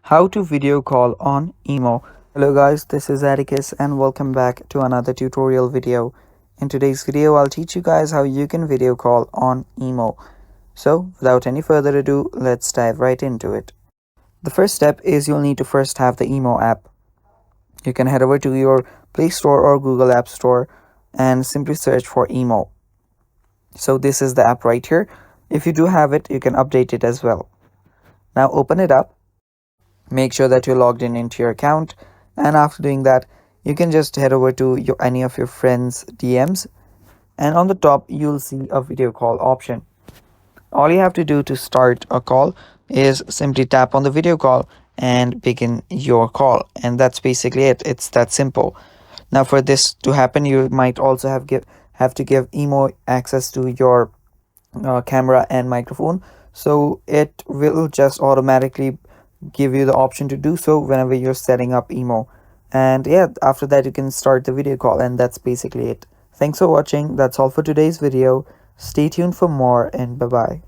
How to video call on IMO. Hello guys, this is Atticus and welcome back to another tutorial video. In today's video, I'll teach you guys how you can video call on IMO. So without any further ado, let's dive right into it. The first step is you'll need to first have the IMO app. You can head over to your Play Store or Google App Store and simply search for IMO. So this is the app right here. If you do have it, you can update it as well. Now open it up. Make sure that you're logged in into your account, and after doing that you can just head over to any of your friends DMs, and on the top you'll see a video call option. All you have to do to start a call is simply tap on the video call and begin your call, and that's basically it. It's that simple. Now for this to happen, you might also have to give IMO access to your camera and microphone, so it will just automatically give you the option to do so whenever you're setting up IMO. And yeah, after that you can start the video call, and that's basically it. Thanks for watching. That's all for today's video. Stay tuned for more, and bye bye.